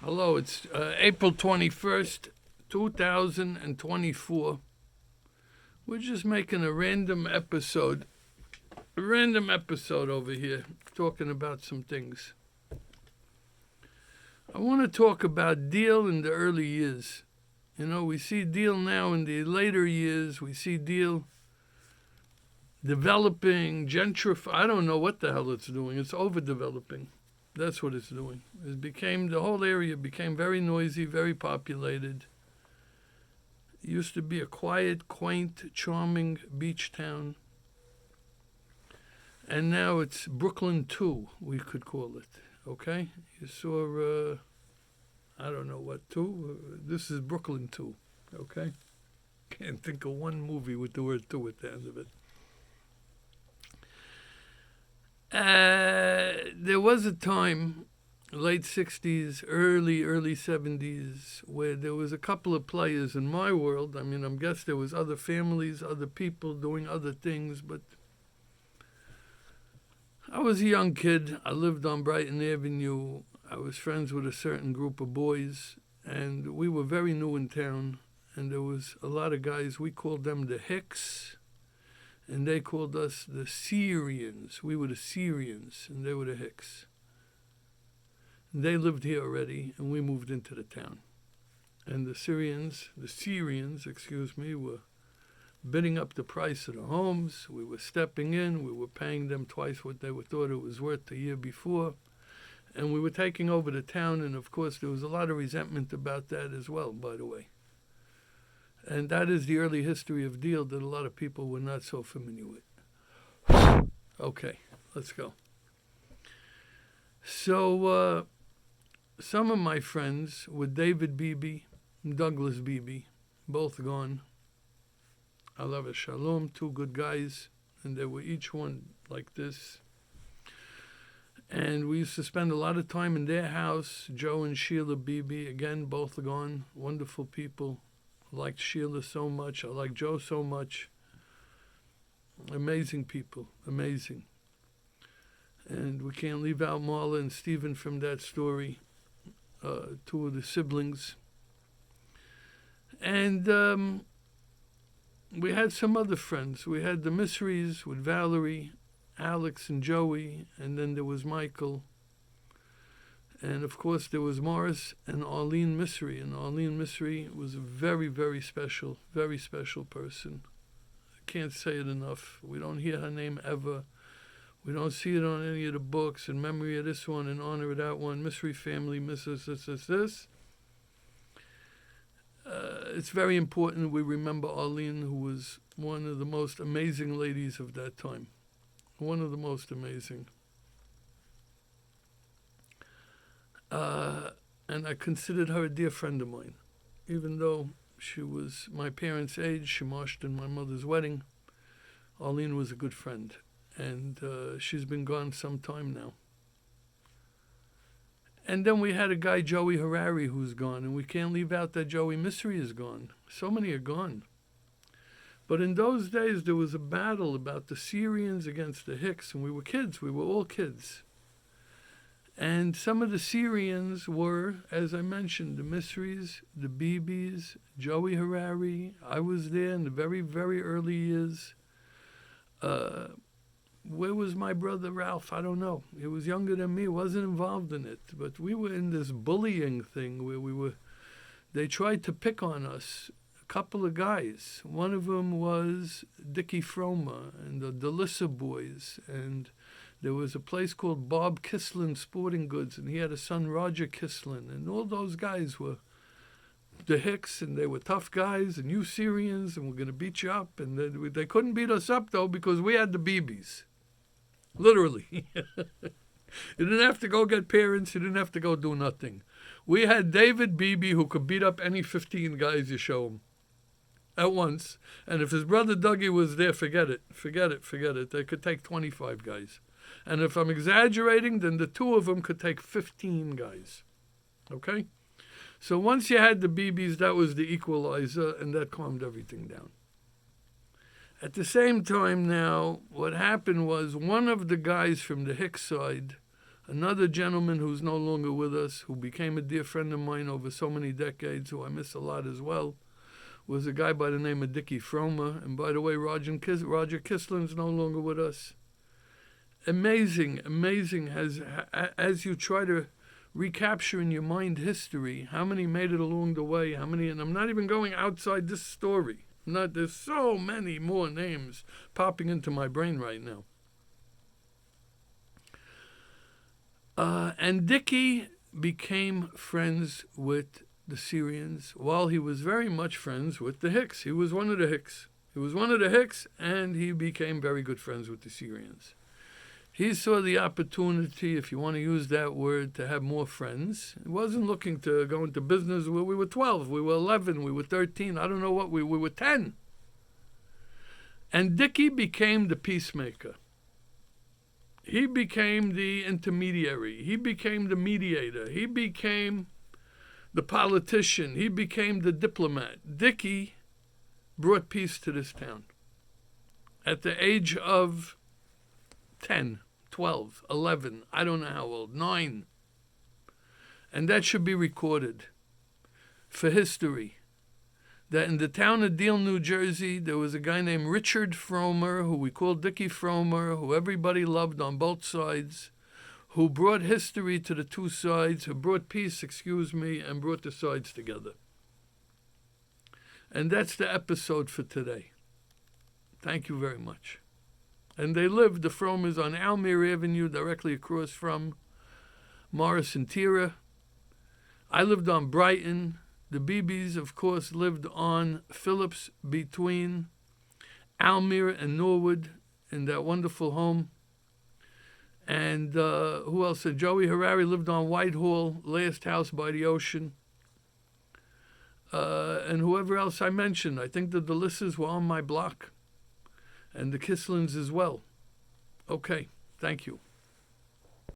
Hello, it's April 21st, 2024. We're just making a random episode over here, talking about some things. I want to talk about Deal in the early years. You know, we see Deal now in the later years. We see Deal developing, I don't know what the hell it's doing. It's overdeveloping. That's what it's doing. The whole area became very noisy, very populated. It used to be a quiet, quaint, charming beach town. And now it's Brooklyn 2, we could call it. Okay? You saw, I don't know what, 2? This is Brooklyn 2. Okay? Can't think of one movie with the word 2 at the end of it. There was a time, late 60s, early 70s, where there was a couple of players in my world. I mean, I guess there was other families, other people doing other things, but I was a young kid. I lived on Brighton Avenue. I was friends with a certain group of boys, and we were very new in town, and there was a lot of guys. We called them the Hicks. And they called us the Syrians. We were the Syrians, and they were the Hicks. And they lived here already, and we moved into the town. And the Syrians, were bidding up the price of the homes. We were stepping in. We were paying them twice what they thought it was worth the year before. And we were taking over the town, and of course there was a lot of resentment about that as well, by the way. And that is the early history of Deal that a lot of people were not so familiar with. Okay, let's go. So some of my friends were David Beebe, Douglas Beebe, both gone. Alav Shalom, 2 good guys, and they were each one like this. And we used to spend a lot of time in their house. Joe and Sheila Beebe, again, both gone, wonderful people. I liked Sheila so much. I liked Joe so much. Amazing people. Amazing. And we can't leave out Marla and Stephen from that story. 2 of the siblings. And we had some other friends. We had the Mysteries with Valerie, Alex and Joey. And then there was Michael. And, of course, there was Morris and Arlene Mystery. And Arlene Mystery was a very, very special person. I can't say it enough. We don't hear her name ever. We don't see it on any of the books. In memory of this one, in honor of that one, Mystery Family, Mrs. this. It's very important we remember Arlene, who was one of the most amazing ladies of that time. One of the most amazing. And I considered her a dear friend of mine. Even though she was my parents' age, she marched in my mother's wedding, Arlene was a good friend. And she's been gone some time now. And then we had a guy, Joey Harari, who's gone. And we can't leave out that Joey Mystery is gone. So many are gone. But in those days, there was a battle about the Syrians against the Hicks. And we were kids. We were all kids. And some of the Syrians were, as I mentioned, the Mysteries, the Beebes, Joey Harari. I was there in the very, very early years. Where was my brother Ralph? I don't know. He was younger than me, wasn't involved in it. But we were in this bullying thing where they tried to pick on us, a couple of guys. One of them was Dickie Froma and the Delissa boys. And there was a place called Bob Kislin Sporting Goods, and he had a son, Roger Kislin. And all those guys were the Hicks, and they were tough guys, and you Syrians, and we're going to beat you up. And they couldn't beat us up, though, because we had the BBs. Literally. You didn't have to go get parents. You didn't have to go do nothing. We had David Beebe, who could beat up any 15 guys you show him at once. And if his brother Dougie was there, forget it. They could take 25 guys. And if I'm exaggerating, then the 2 of them could take 15 guys. Okay? So once you had the BBs, that was the equalizer, and that calmed everything down. At the same time now, what happened was one of the guys from the Hicks side Another gentleman who's no longer with us, who became a dear friend of mine over so many decades, who I miss a lot as well, was a guy by the name of Dickie Fromer. And by the way, Roger Kislin's no longer with us. Amazing as you try to recapture in your mind history, how many made it along the way, how many, and I'm not even going outside this story. There's so many more names popping into my brain right now. And Dickie became friends with the Syrians while he was very much friends with the Hicks. He was one of the Hicks. And he became very good friends with the Syrians. He saw the opportunity, if you want to use that word, to have more friends. He wasn't looking to go into business. We were 12, we were 11, we were 13, I don't know what, we were 10. And Dickie became the peacemaker. He became the intermediary. He became the mediator. He became the politician. He became the diplomat. Dickie brought peace to this town. At the age of 10, 12, 11, I don't know how old, 9. And that should be recorded for history. That in the town of Deal, New Jersey, there was a guy named Richard Fromer, who we called Dickie Fromer, who everybody loved on both sides, who brought history to the two sides, who brought peace, and brought the sides together. And that's the episode for today. Thank you very much. And they lived, the Fromers, on Almere Avenue, directly across from Morris and Tira. I lived on Brighton. The Beebes, of course, lived on Phillips between Almere and Norwood in that wonderful home. And who else? Joey Harari lived on Whitehall, last house by the ocean. And whoever else I mentioned, I think the DeLisses were on my block. And the Kislins as well. Okay, thank you.